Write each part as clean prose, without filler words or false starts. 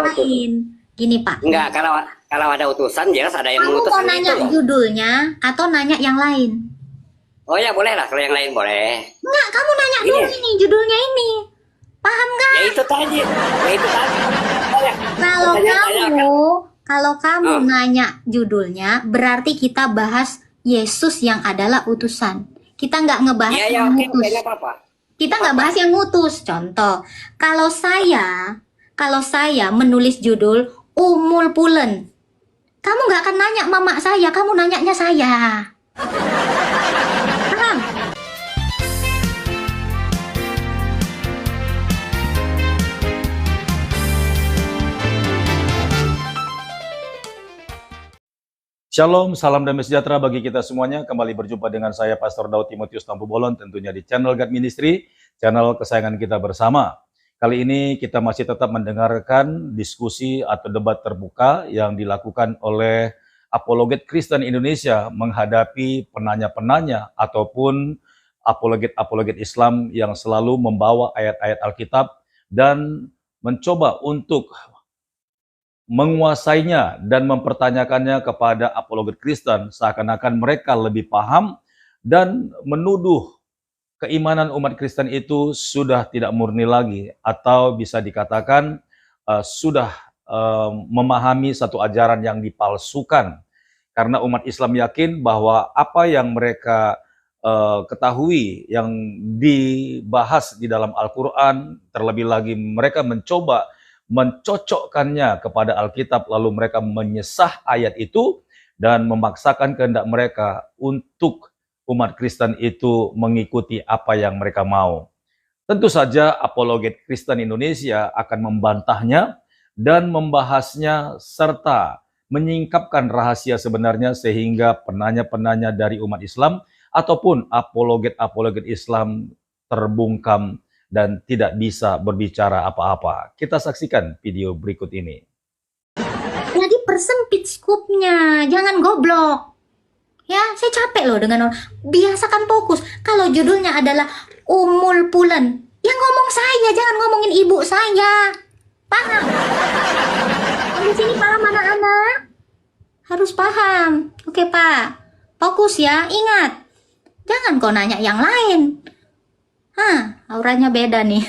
lain. Gini Pak. Enggak, kalau ada utusan jelas ada yang Kamu mengutus mau kan nanya itu loh. judulnya atau nanya yang lain? Oh ya boleh lah, kalau yang lain boleh. Enggak, kamu nanya Ini dulu ya? ini judulnya ini. Paham nggak? Ya itu tadi. Ya itu tadi. Oh, ya. Kalau Pertanyaan saya kalau kamu Oh. nanya judulnya, berarti kita bahas Yesus yang adalah utusan. Kita nggak ngebahas Iya ya, yang oke, ngutus. oke, nggak apa-apa. Kita nggak bahas yang ngutus. Contoh, kalau saya menulis judul Umul Pulen, kamu nggak akan nanya mama saya, kamu nanyanya saya. Paham? Shalom, salam damai sejahtera bagi kita semuanya. Kembali berjumpa dengan saya Pastor Daud Timotius Tampu Bolon, tentunya di channel God Ministry, channel kesayangan kita bersama. Kali ini kita masih tetap mendengarkan diskusi atau debat terbuka yang dilakukan oleh apologet Kristen Indonesia menghadapi penanya-penanya ataupun apologet-apologet Islam yang selalu membawa ayat-ayat Alkitab dan mencoba untuk menguasainya dan mempertanyakannya kepada apologet Kristen seakan-akan mereka lebih paham dan menuduh keimanan umat Kristen itu sudah tidak murni lagi atau bisa dikatakan sudah memahami satu ajaran yang dipalsukan karena umat Islam yakin bahwa apa yang mereka ketahui yang dibahas di dalam Al-Quran, terlebih lagi mereka mencoba mencocokkannya kepada Alkitab, lalu mereka menyesah ayat itu dan memaksakan kehendak mereka untuk umat Kristen itu mengikuti apa yang mereka mau. Tentu saja apologet Kristen Indonesia akan membantahnya dan membahasnya serta menyingkapkan rahasia sebenarnya sehingga penanya-penanya dari umat Islam ataupun apologet-apologet Islam terbungkam dan tidak bisa berbicara apa-apa. Kita saksikan video berikut ini. Jadi persempit skupnya, jangan goblok. Ya, saya capek loh dengan orang. Biasakan fokus. Kalau judulnya adalah Umul Pulen, ya ngomong saya, jangan ngomongin ibu saya. Paham? Di sini paham anak-anak? Harus paham. Oke, Pak. Fokus ya, ingat. Jangan kau nanya yang lain. Auranya beda nih.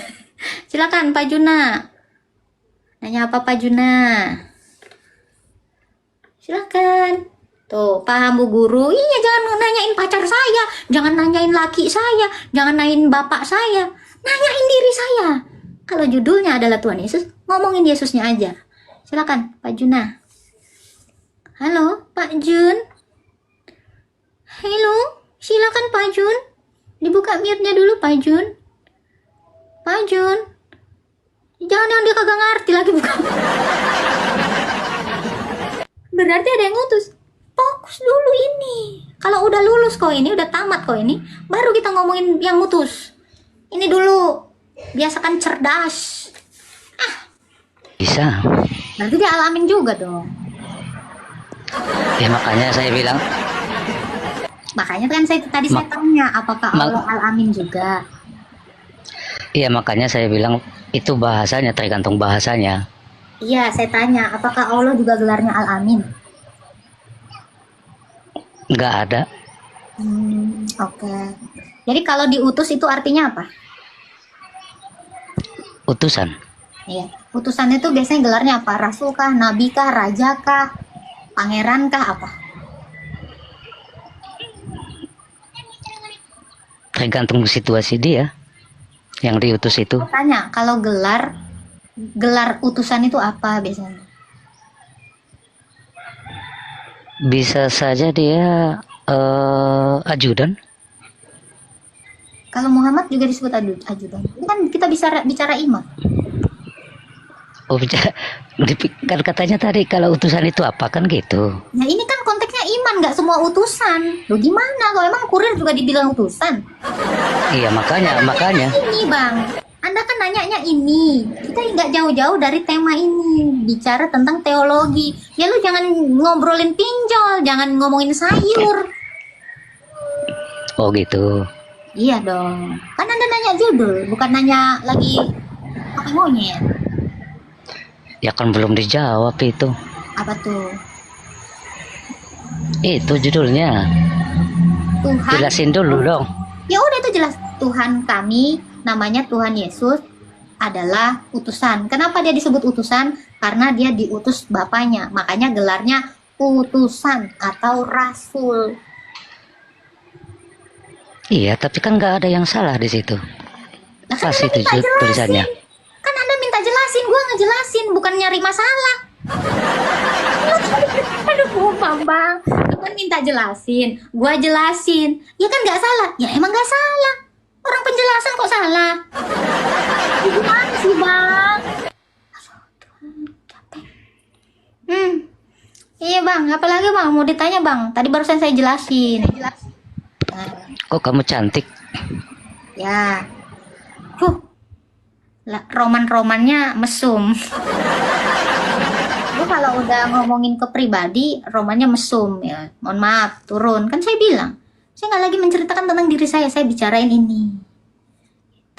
Silakan Pak Juna. Nanya apa Pak Juna? Silakan. Tuh, paham Bu Guru. Iya, jangan nanyain pacar saya, jangan nanyain laki saya, jangan nanyain bapak saya. Nanyain diri saya. Kalau judulnya adalah Tuhan Yesus, ngomongin Yesusnya aja. Silakan Pak Juna. Halo, Pak Jun. Halo, silakan Pak Jun. Dibuka mute-nya dulu Pak Jun. Pak Jun. Jangan yang dia kagak ngerti lagi buka. Berarti ada yang ngutus. Fokus dulu ini. Kalau udah lulus kok ini, udah tamat kok ini, baru kita ngomongin yang ngutus. Ini dulu. Biasakan cerdas. Bisa. Berarti dia alamin juga dong. Ya makanya saya bilang, Makanya kan saya tanya, apakah Allah alamin juga? iya makanya saya bilang itu bahasanya tergantung bahasanya. Iya, saya tanya, apakah Allah juga gelarnya alamin? Nggak ada. Oke. Jadi kalau diutus itu artinya apa? Utusan. Iya. Utusan itu biasanya gelarnya apa? Rasul kah, nabi kah, raja kah, pangeran kah, apa? Tergantung situasi dia yang diutus itu. Saya tanya, kalau gelar utusan itu apa biasanya? Bisa saja dia ajudan. Kalau Muhammad juga disebut ajudan. Ini kan kita bisa bicara imam. Oh, kan katanya tadi kalau utusan itu apa kan gitu. Nah ini kan konteksnya iman, nggak semua utusan. Loh gimana? Kalau emang kurir juga dibilang utusan? Iya makanya. Ini Bang, Anda kan nanyanya ini. Kita nggak jauh-jauh dari tema ini. Bicara tentang teologi. Ya lu jangan ngobrolin pinjol, jangan ngomongin sayur. Oh gitu. Iya dong. Kan Anda nanya judul, bukan nanya lagi pakai monyet. Ya kan belum dijawab itu. Apa tuh? Itu judulnya. Tuhan. Jelasin dulu dong. Ya udah itu jelas. Tuhan kami, namanya Tuhan Yesus, adalah utusan. Kenapa dia disebut utusan? Karena dia diutus Bapaknya. Makanya gelarnya utusan atau rasul. Iya, tapi kan nggak ada yang salah di situ. Nah, kan Pas Anda itu minta jelasin. tulisannya. Kan Anda minta jelasin, gua ngejelasin, bukan nyari masalah. Aduh, Bambang, lu kan minta jelasin, gua jelasin. Ya kan nggak salah? Ya emang nggak salah. Orang penjelasan kok salah? Gimana sih, Bang? Aduh, Tuhan, capek. Iya, Bang. Apalagi, Bang? Mau ditanya, Bang? Tadi barusan saya jelasin. Nah, Kok kamu cantik? ya. Roman-romannya mesum. Gue kalau udah ngomongin ke pribadi, romannya mesum ya. Mohon maaf, turun. Kan saya bilang, saya nggak lagi menceritakan tentang diri saya bicarain ini.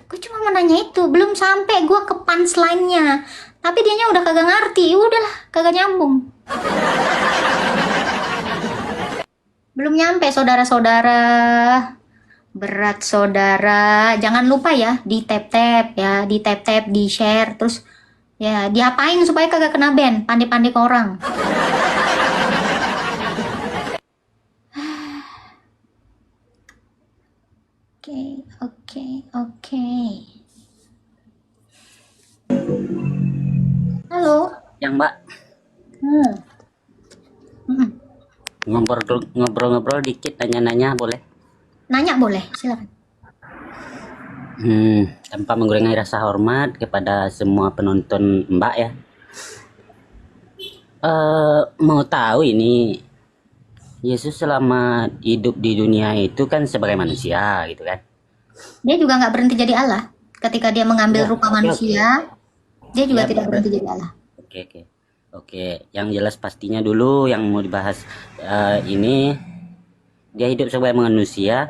Gue cuma mau nanya itu, belum sampai gue ke punchline-nya. Tapi dianya udah kagak ngerti, udahlah, kagak nyambung. Belum nyampe, saudara-saudara. Berat, saudara. Jangan lupa ya, di tap-tap ya, di tap-tap, di share, terus ya diapain supaya kagak kena ban, pandai-pandai ke orang. Oke. Halo. Yang Mbak Hmm. ngobrol-ngobrol dikit, nanya-nanya boleh? Nanya boleh, silakan. Tanpa mengurangi rasa hormat kepada semua penonton Mbak ya. Mau tahu ini, Yesus selama hidup di dunia itu kan sebagai manusia gitu kan? Dia juga nggak berhenti jadi Allah. Ketika dia mengambil Ya, rupa oke. manusia, dia juga Ya, tidak betul. berhenti jadi Allah. Oke. Yang jelas pastinya dulu yang mau dibahas ini, dia hidup sebagai manusia.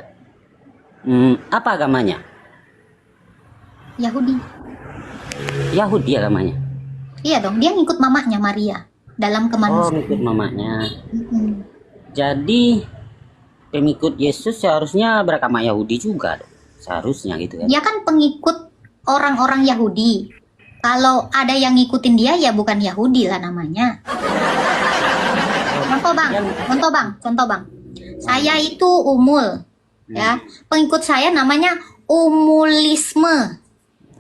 Apa agamanya? Yahudi. Yahudi agamanya. Iya dong, dia ngikut mamahnya Maria dalam Oh, kemanusiaan. ikut mamanya. Mm-mm. Jadi pengikut Yesus seharusnya beragama Yahudi juga dong. Seharusnya gitu kan. Dia kan pengikut orang-orang Yahudi. Kalau ada yang ngikutin dia, ya bukan Yahudi lah namanya. Contoh bang. Saya itu umul, ya. Pengikut saya namanya umulisme.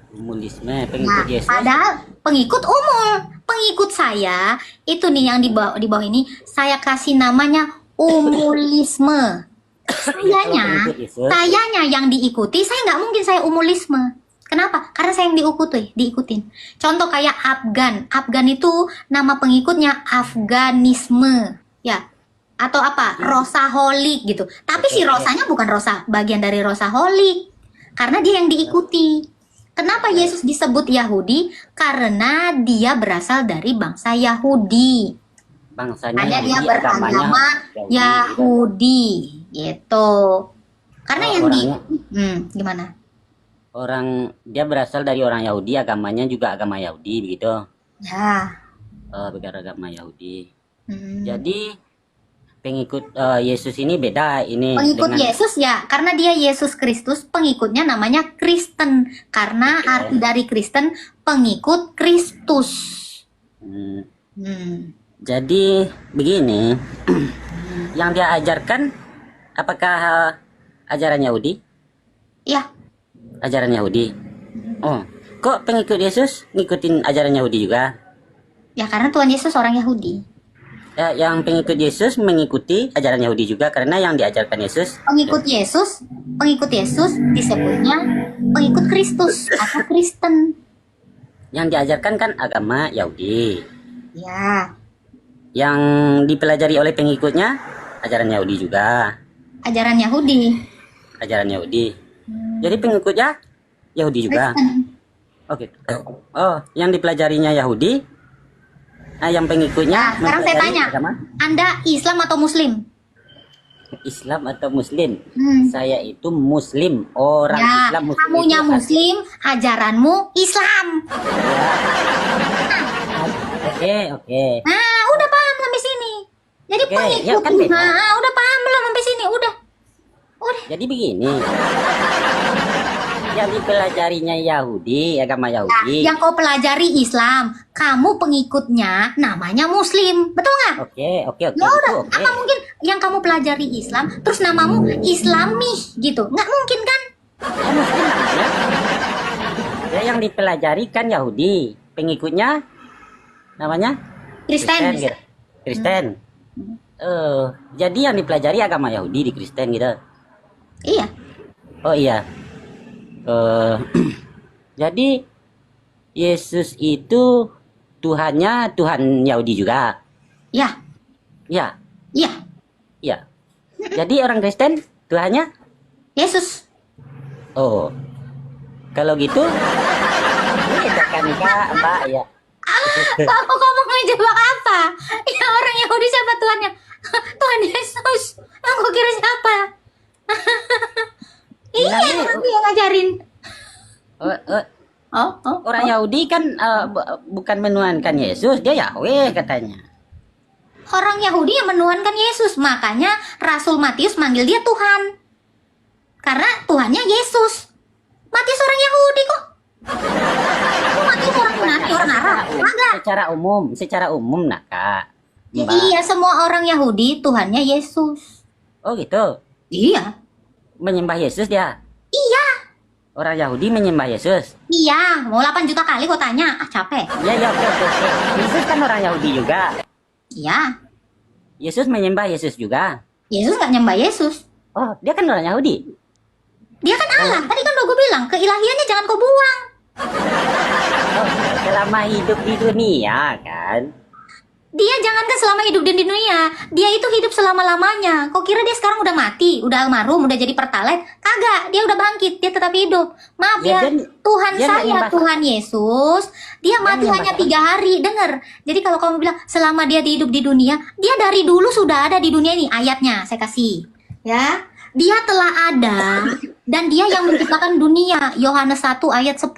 Komunisme, Nah, pengikut Yesus. padahal pengikut umum, pengikut saya itu nih yang di bawah ini saya kasih namanya umulisme. Pengikut Yesus. Sayanya yang diikuti, saya nggak mungkin saya umulisme. Kenapa? Karena saya yang diikutin. Contoh kayak Afgan itu nama pengikutnya Afganisme, ya. Atau apa? Rosaholik gitu. Tapi si Rosanya bukan Rosa, bagian dari Rosaholik. Karena dia yang diikuti. Kenapa Yesus disebut Yahudi? Karena dia berasal dari bangsa Yahudi. Bangsanya Hanya dia Yahudi, agamanya beragama Yahudi, gitu. Karena Oh, yang orangnya- gimana? Orang dia berasal dari orang Yahudi, agamanya juga agama Yahudi begitu. Ya. Beragama Yahudi. Hmm. Jadi pengikut Yesus ini beda ini Pengikut dengan Yesus ya, karena dia Yesus Kristus, pengikutnya namanya Kristen. Karena arti dari Kristen pengikut Kristus. Hmm, Hmm. Jadi begini, yang dia ajarkan apakah ajaran Yahudi? Ya, Ajaran Yahudi. Oh, kok pengikut Yesus ngikutin ajaran Yahudi juga? ya karena Tuhan Yesus orang Yahudi. Ya, yang pengikut Yesus mengikuti ajaran Yahudi juga karena yang diajarkan Yesus. Pengikut Yesus disebutnya pengikut Kristus atau Kristen. Yang diajarkan kan agama Yahudi. Ya, Yang dipelajari oleh pengikutnya ajaran Yahudi juga. ajaran Yahudi. Ajaran Yahudi. Jadi pengikutnya Yahudi juga. Kristen. Oke. Oh, yang dipelajarinya Yahudi. Nah, yang pengikutnya Nah, sekarang saya mempelajari tanya, agama Anda Islam atau Muslim? Islam atau Muslim? Hmm. Saya itu Muslim, orang Ya, Islam. Muslim kamunya itu Muslim, ajaranmu Islam. Oke. Nah, udah paham sampai sini. Jadi Oke, pengikut. ya kan beda. Nah, udah paham belum sampai sini? Udah. Jadi begini. Yang dipelajarinya Yahudi, agama Nah, Yahudi. yang kau pelajari Islam, kamu pengikutnya namanya Muslim, betul nggak? Oke. Ya udah, Oke. apa mungkin yang kamu pelajari Islam, terus namamu Islami gitu? Nggak mungkin kan? Ya, Muslim namanya. Ya, yang dipelajari kan Yahudi, pengikutnya namanya Kristen. gitu. Kristen. Jadi yang dipelajari agama Yahudi di Kristen gitu. Iya. Oh iya. Jadi Yesus itu Tuhannya Tuhan Yahudi juga. Ya, Ya, iya. ya. Jadi orang Kristen Tuhannya? Yesus. Oh. Kalau gitu, ini kan Kak, Mbak ya. Kamu ngomong ngejebak apa? Ya orang Yahudi siapa Tuhannya? Tuhan Yesus. Aku kira siapa? Iya, Bilangnya, nanti yang ngajarin. oh, Oh. orang Yahudi kan bukan menuhankan Yesus, dia Yahweh katanya. Orang Yahudi yang menuhankan Yesus, makanya Rasul Matius manggil dia Tuhan. Karena Tuhannya Yesus. Matius orang Yahudi kok. Kok Matius orang Yunani, orang Arab? Enggak. Secara umum nah Kak. Mbak. Iya, semua orang Yahudi Tuhannya Yesus. Oh gitu. Iya. Menyembah Yesus dia. Iya. Orang Yahudi menyembah Yesus. Iya, mau 8 juta kali kok tanya. Ah, capek. Iya, oke. Yesus kan orang Yahudi juga. Iya. Yesus menyembah Yesus juga. Yesus nggak nyembah Yesus. Oh, dia kan orang Yahudi. Dia kan Allah. Tadi kan udah gue bilang, keilahiannya jangan kau buang. Oh, selama hidup di dunia kan. Dia jangankan selama hidup di dunia, dia itu hidup selama-lamanya. Kok kira dia sekarang udah mati, udah almarhum, udah jadi pertalite? Kagak, dia udah bangkit, dia tetap hidup. Maaf Ya, ya, Tuhan dia nggak saya, nyembah. Tuhan Yesus, dia mati nyembah hanya Tuhan. 3 hari. Dengar, jadi kalau kamu bilang selama dia hidup di dunia, dia dari dulu sudah ada di dunia ini. Ayatnya saya kasih, ya. Dia telah ada, dan dia yang menciptakan dunia. Yohanes 1 ayat 10.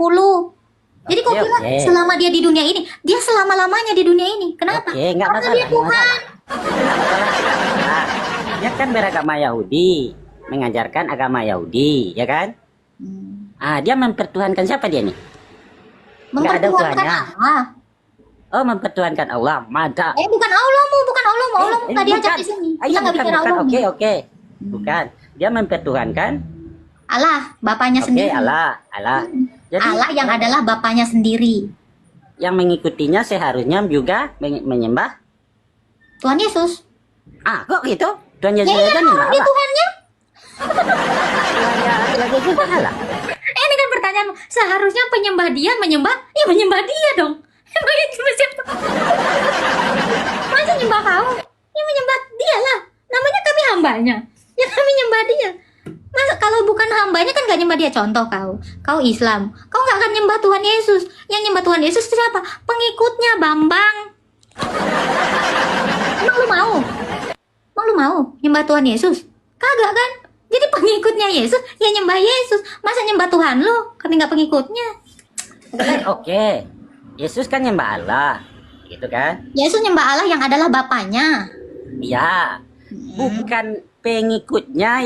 Jadi kok Oke, kira oke. selama dia di dunia ini, dia selama-lamanya di dunia ini. Kenapa? Oke, nggak Karena masalah. dia Tuhan. Nah, dia kan beragama Yahudi, mengajarkan agama Yahudi, ya kan? Dia mempertuhankan siapa dia nih? Nggak ada Mempertuhankan Tuhannya. Allah. Oh, mempertuhankan Allah. Mada. Bukan Allahmu, bukan Allahmu. Allahmu Eh, nggak diajak bukan. di sini. Ah, Kita iya, nggak bukan. bicara Allahmu. Oke. Bukan. Dia mempertuhankan. Allah, Bapaknya Oke, sendiri. Allah. Jadi Allah yang adalah Bapaknya sendiri. yang mengikutinya seharusnya juga menyembah. Tuhan Yesus. Kok gitu? Tuhan Ya Yesus iya, kan nyembah dia Allah. Tuhannya. Tuhan Yesus kan Allah. Ini kan pertanyaanmu. Seharusnya penyembah dia menyembah dia dong. Emangnya cuma siapa? Masa nyembah kau? Ya menyembah dia lah. Namanya kami hambanya. Ya kami nyembah dia. Masa kalau bukan hambanya kan gak nyembah dia. Contoh kau Islam, kau gak akan nyembah Tuhan Yesus. Yang nyembah Tuhan Yesus itu siapa? Pengikutnya Bambang. Emang lu mau nyembah Tuhan Yesus? Kagak kan? Jadi pengikutnya Yesus ya nyembah Yesus. Masa nyembah Tuhan lu kan nggak pengikutnya? Oke. Yesus kan nyembah Allah. Gitu kan? Yesus nyembah Allah yang adalah Bapaknya. Iya. Bukan pengikutnya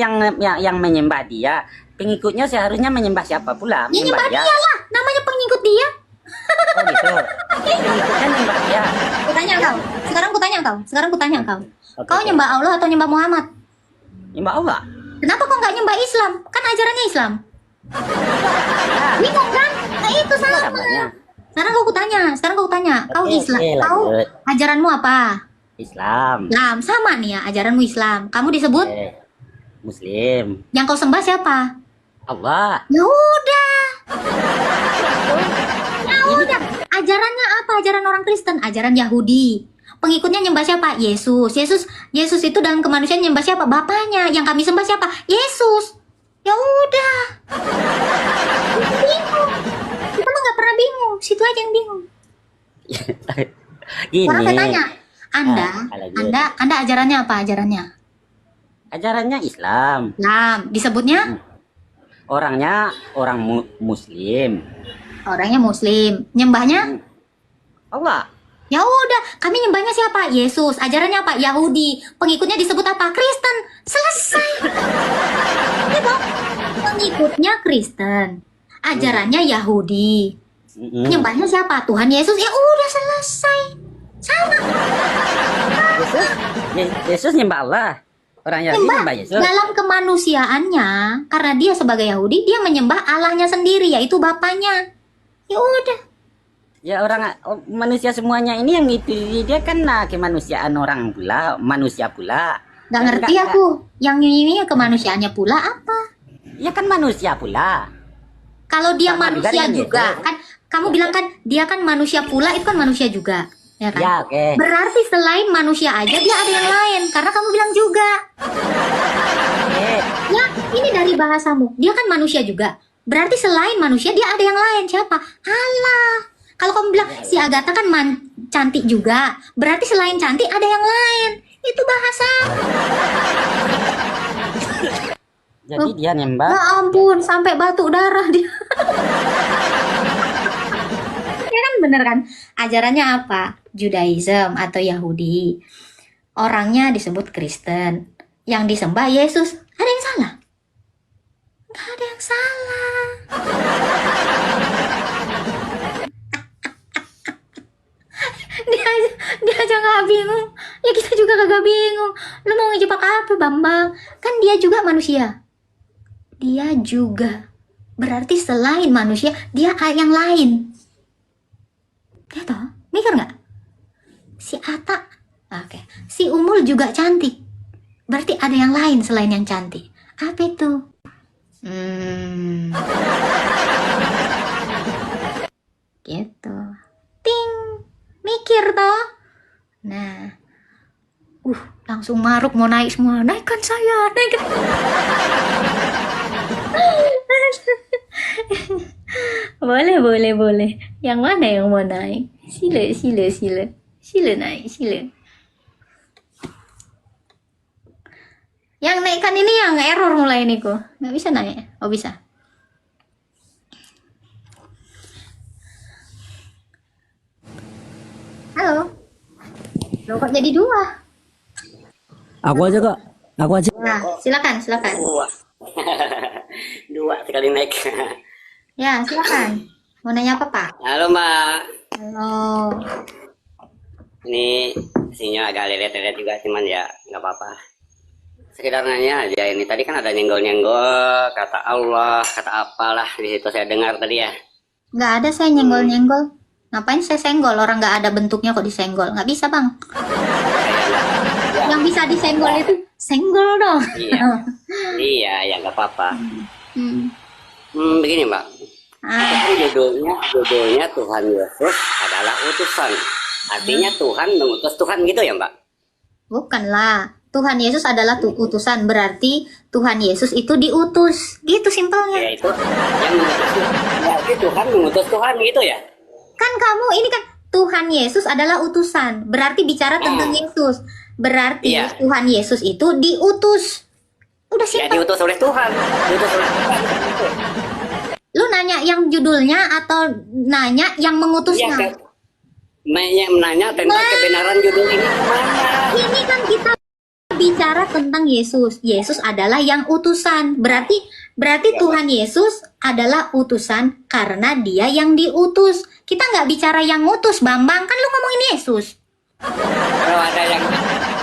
yang menyembah dia. Pengikutnya seharusnya menyembah siapa pula? Ya nyembah dia lah. Namanya pengikut dia. Oh gitu. Pengikutnya nyembah dia. Kutanya kau. Sekarang kutanya kau. Oke, Kau oke. nyembah Allah atau nyembah Muhammad? Nyembah Allah. Kenapa kau nggak nyembah Islam? Kan ajarannya Islam. Ya, Bingung kan? Nah itu apa sama. namanya? Sekarang kau tanya. Kau Oke, Islam. oke, Kau lanjut. ajaranmu apa? Islam. Islam. Sama nih ya. Ajaranmu Islam. Kamu disebut Muslim. yang kau sembah siapa? Allah. Ya udah. Ajarannya apa? Ajaran orang Kristen, ajaran Yahudi. Pengikutnya nyembah siapa? Yesus. Yesus itu dalam kemanusiaan nyembah siapa? Bapaknya. Yang kami sembah siapa? Yesus. Ya udah. Bingung. Kita mah nggak pernah bingung. Situ aja yang bingung. Gini. Orang saya tanya, lanjut. Anda ajarannya apa? Ajarannya? Ajarannya Islam. Islam. Disebutnya Orangnya orang Muslim. orangnya Muslim. Nyembahnya? Allah. Ya udah, kami nyembahnya siapa? Yesus. Ajarannya apa? Yahudi. Pengikutnya disebut apa? Kristen. Selesai. Ya toh? Pengikutnya Kristen. Ajarannya Yahudi. Nyembahnya siapa? Tuhan Yesus. Ya udah selesai. Sama. Yesus nyembah Allah. Orang Yahudi Nyembah nyembah Yesus. dalam kemanusiaannya, karena dia sebagai Yahudi, dia menyembah Allahnya sendiri, yaitu Bapaknya. Ya udah. Ya orang manusia semuanya ini yang itu dia kan kemanusiaan orang pula, manusia pula. Gak ngerti aku. Yang ini kemanusiaannya pula apa? Ya kan manusia pula. Kalau dia Sama juga manusia dengan juga, Yesus. kan kamu bilang kan dia kan manusia pula, itu kan manusia juga, ya kan? Ya oke. Berarti selain manusia aja dia ada yang lain, karena kamu bilang juga. Oke. Ya, ini dari bahasamu. Dia kan manusia juga. Berarti selain manusia dia ada yang lain. Siapa? Allah. Kalau kamu bilang si Agatha kan cantik juga, berarti selain cantik ada yang lain. Itu bahasa. Jadi dia Ya nyembah. ampun, sampai batuk darah dia. Ya kan bener kan? Ajarannya apa? Judaism atau Yahudi. Orangnya disebut Kristen. Yang disembah Yesus. Ada yang salah? Nggak ada yang salah. dia aja nggak bingung. Ya kita juga kagak bingung. Lu mau ngejebak apa, Bambang? Kan dia juga manusia. Dia juga. Berarti selain manusia, dia yang lain. Ya toh? Mikir nggak? Si Ata, oke. Si Umul juga cantik. Berarti ada yang lain selain yang cantik. Apa itu? Gitu. Ting. Mikir toh. Nah. Langsung maruk mau naik semua. Naikkan saya, naikkan. Boleh. Yang mana yang mau naik? Sila. Sila naik, sila. Yang naikkan ini yang error mulai ini kok. Nggak bisa naik. Oh bisa. Halo. Loh kok jadi dua? Aku aja kok. Aku aja. Nah, silakan. Dua sekali naik. Ya, silakan. Mau nanya apa, Pak? Halo Mbak. Halo. Ini sinyal agak lelet-lelet juga, cuman ya nggak apa-apa. Sekedar nanya aja ini. Tadi kan ada nyenggol-nyenggol, kata Allah, kata apalah di situ saya dengar tadi ya. Nggak ada saya nyenggol-nyenggol. Ngapain saya senggol? Orang nggak ada bentuknya kok disenggol. Nggak bisa, Bang. Yang bisa disenggol itu senggol dong. Iya, ya nggak apa-apa. Hmm. Begini Mbak. Ah, Kan judulnya Tuhan Yesus adalah utusan. Artinya Tuhan mengutus Tuhan gitu ya Mbak? bukanlah. Tuhan Yesus adalah utusan. Berarti Tuhan Yesus itu diutus. Gitu simpelnya. Ya itu yang mengutus. Berarti Tuhan mengutus Tuhan gitu ya? Kan kamu ini kan Tuhan Yesus adalah utusan. Berarti bicara tentang Yesus. Berarti Iya. Tuhan Yesus itu diutus. Udah Ya simpel. diutus oleh Tuhan. Diutus oleh Tuhan. Lu nanya yang judulnya atau nanya yang Iya, mengutusnya? menanya tentang kebenaran judul ini mana? Ini kan kita bicara tentang Yesus. Yesus adalah yang utusan. Berarti Tuhan Yesus adalah utusan karena dia yang diutus. Kita nggak bicara yang ngutus, Bambang. Kan lu ngomongin Yesus.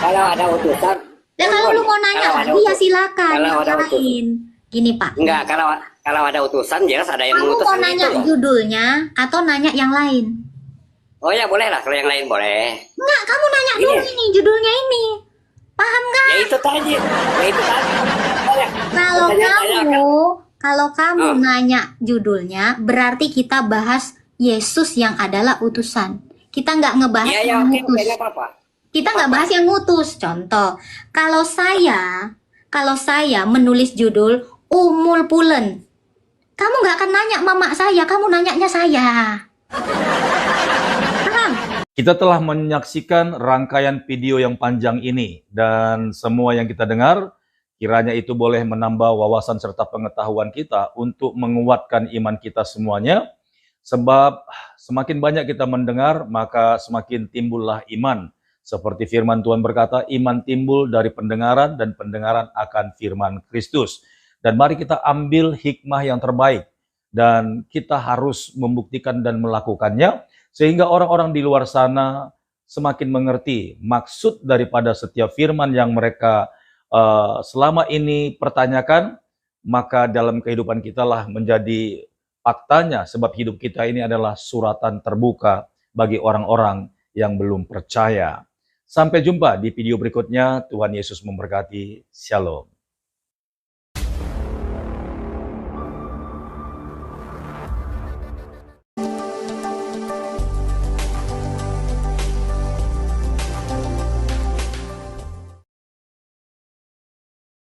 Kalau ada utusan. Dan kalau lu mau nanya Kalau ada lagi ya utus- silakan. kalau ada Lain. Gini Pak. Enggak, kalau ada utusan jelas ada yang Kamu mengutus mau kan nanya gitu loh. judulnya atau nanya yang lain? Oh ya boleh lah, kalau yang lain boleh. Enggak, kamu nanya Ini. dulu ini judulnya ini. Paham nggak? Ya itu tadi. Oh, ya. Kalau kamu Oh. nanya judulnya, berarti kita bahas Yesus yang adalah utusan. Kita nggak ngebahas Iya ya, yang oke, ngutus. nggak apa-apa. Kita nggak bahas yang ngutus. Contoh, kalau saya menulis judul Umul Pulen, kamu nggak akan nanya mama saya, kamu nanyanya saya. Paham? Kita telah menyaksikan rangkaian video yang panjang ini, dan semua yang kita dengar, kiranya itu boleh menambah wawasan serta pengetahuan kita untuk menguatkan iman kita semuanya, Sebab semakin banyak kita mendengar, maka semakin timbullah iman. Seperti firman Tuhan berkata, iman timbul dari pendengaran dan pendengaran akan firman Kristus. Dan mari kita ambil hikmah yang terbaik dan kita harus membuktikan dan melakukannya sehingga orang-orang di luar sana semakin mengerti maksud daripada setiap firman yang mereka selama ini pertanyakan, maka dalam kehidupan kita lah menjadi faktanya, sebab hidup kita ini adalah suratan terbuka bagi orang-orang yang belum percaya. Sampai jumpa di video berikutnya. Tuhan Yesus memberkati. Shalom.